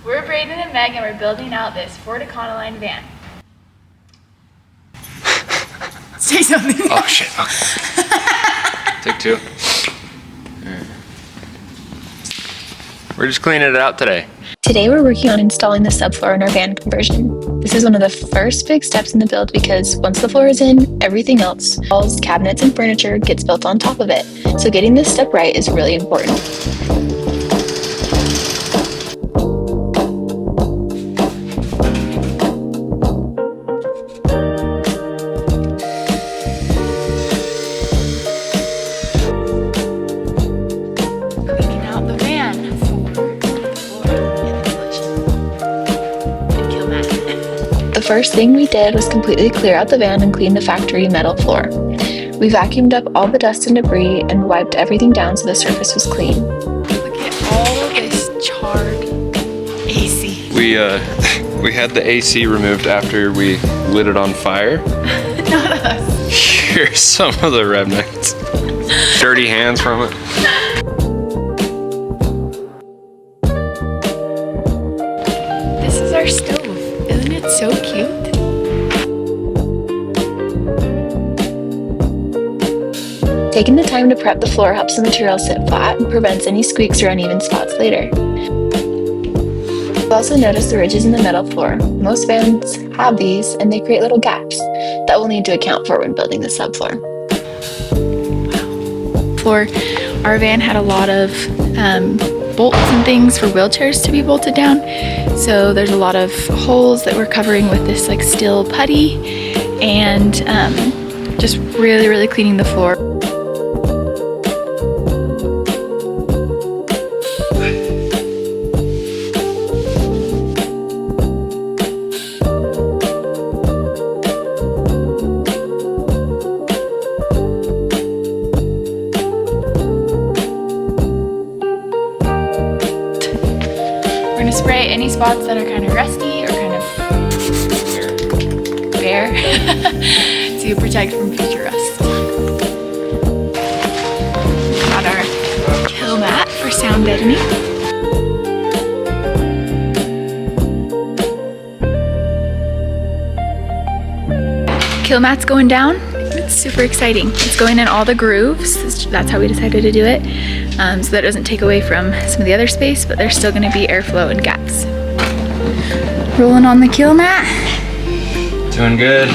We're Brayden and Meg, and we're building out this Ford Econoline van. Say something. Oh shit. Take two. We're just cleaning it out today. Today we're working on installing the subfloor in our van conversion. This is one of the first big steps in the build because once the floor is in, everything else, walls, cabinets, and furniture gets built on top of it. So getting this step right is really important. The first thing we did was completely clear out the van and clean the factory metal floor. We vacuumed up all the dust and debris and wiped everything down so the surface was clean. Look at all of this charred AC. We had the AC removed after we lit it on fire. Not us. Here's some of the remnants. Dirty hands from it. This is our stove. Isn't it so cute? Taking the time to prep the floor helps the material sit flat and prevents any squeaks or uneven spots later. You'll also notice the ridges in the metal floor. Most vans have these, and they create little gaps that we'll need to account for when building the subfloor. Our van had a lot of bolts and things for wheelchairs to be bolted down. So there's a lot of holes that we're covering with this like steel putty and just really cleaning the floor. We're gonna spray any spots that are kind of rusty or kind of bare to protect from future rust. Got our kill mat for sound deadening. Kill mat's going down. It's super exciting. It's going in all the grooves. That's how we decided to do it. So that doesn't take away from some of the other space, but there's still going to be airflow and gaps. Rolling on the kill mat. Doing good.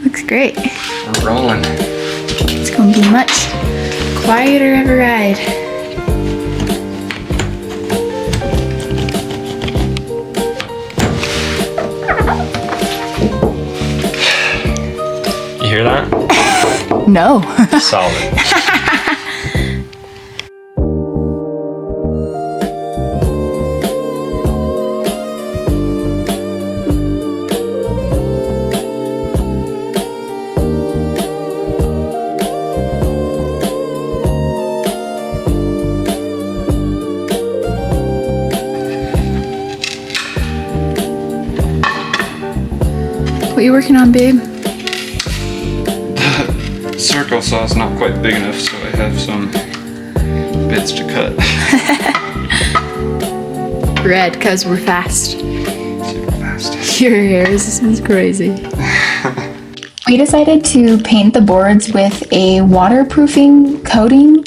Looks great. We're rolling. It's going to be much quieter of a ride. You hear that? No. Solid. What are you working on, babe? The circle saw is not quite big enough, so I have some bits to cut. Red, because we're fast. Super fast. Your hair is crazy. We decided to paint the boards with a waterproofing coating.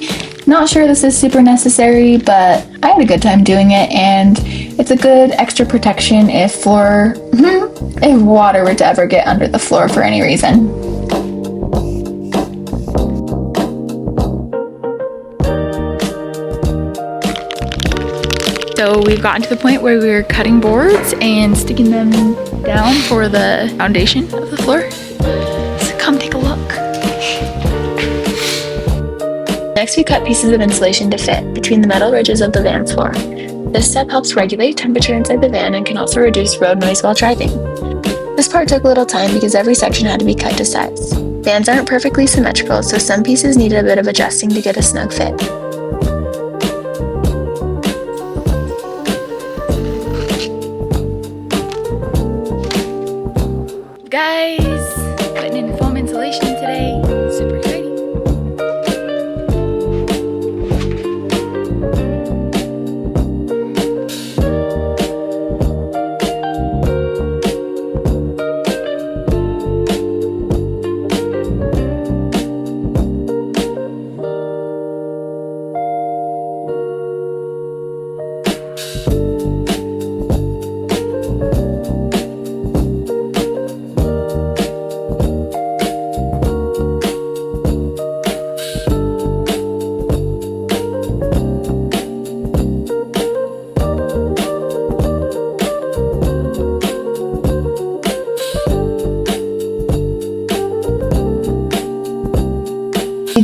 Not sure this is super necessary, but I had a good time doing it, and it's a good extra protection if water were to ever get under the floor for any reason. So we've gotten to the point where we're cutting boards and sticking them down for the foundation of the floor. So come take a look. Next, we cut pieces of insulation to fit between the metal ridges of the van's floor. This step helps regulate temperature inside the van and can also reduce road noise while driving. This part took a little time because every section had to be cut to size. Vans aren't perfectly symmetrical, so some pieces needed a bit of adjusting to get a snug fit. Guys, putting in foam insulation today. Super exciting.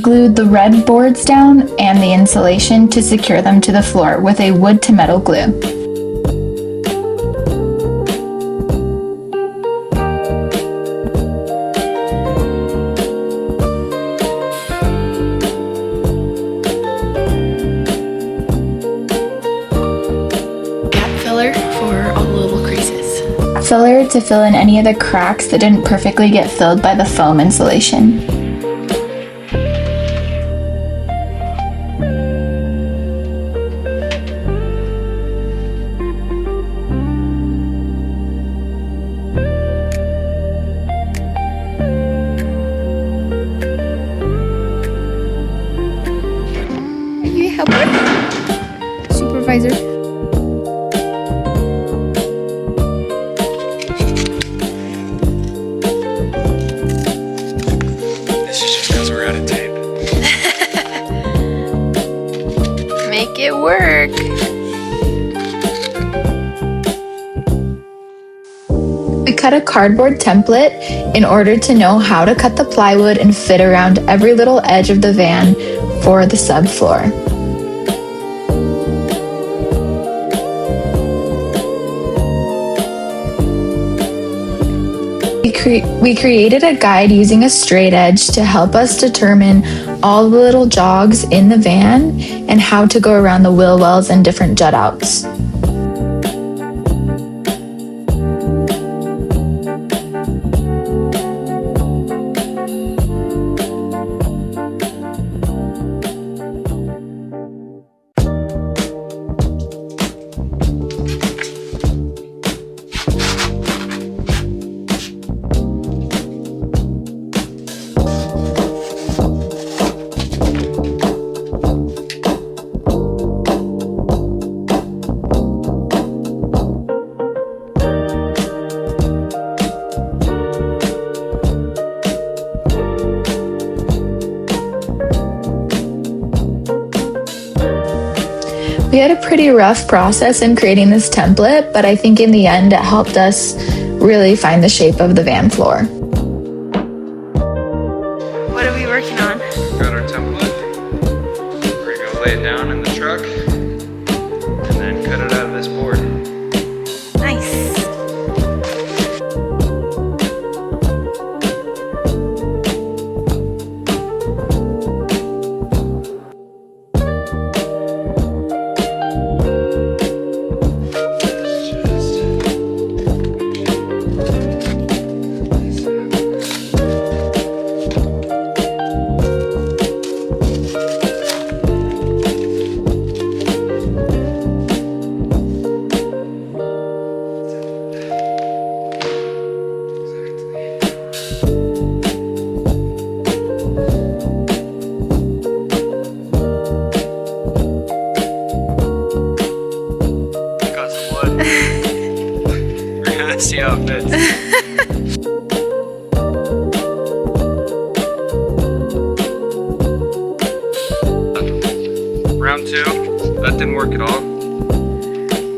glued the red boards down and the insulation to secure them to the floor with a wood to metal glue. Filler for all the little creases. Filler to fill in any of the cracks that didn't perfectly get filled by the foam insulation. Are you a helper? Supervisor? Make it work. We cut a cardboard template in order to know how to cut the plywood and fit around every little edge of the van for the subfloor. We created a guide using a straight edge to help us determine all the little jogs in the van and how to go around the wheel wells and different jut outs. We had a pretty rough process in creating this template, but I think in the end it helped us really find the shape of the van floor. What are we working on? Got our template. We're gonna go lay it down in the truck and then cut it out of this board. Nice. See how it fits. Round two, that didn't work at all.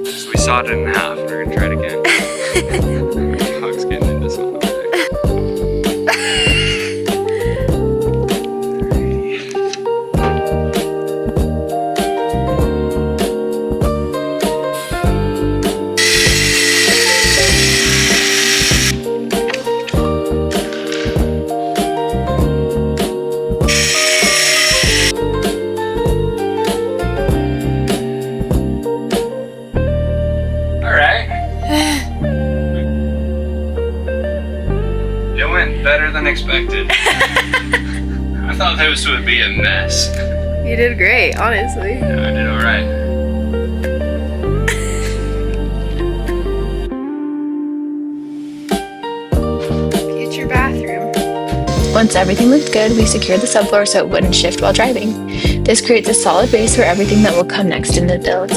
So we sawed it in half. We're gonna try it again. Dog's getting into something. It went better than expected. I thought this would be a mess. You did great, honestly. Yeah, I did alright. Future bathroom. Once everything looked good, we secured the subfloor so it wouldn't shift while driving. This creates a solid base for everything that will come next in the build.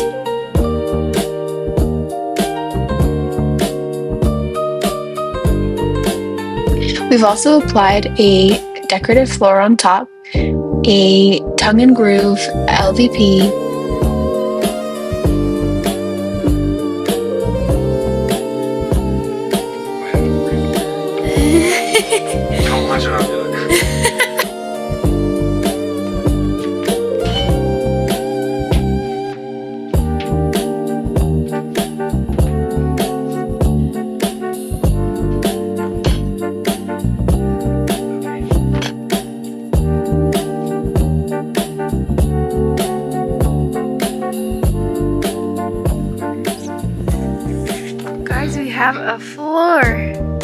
We've also applied a decorative floor on top, a tongue and groove LVP, Don't watch it on have a floor.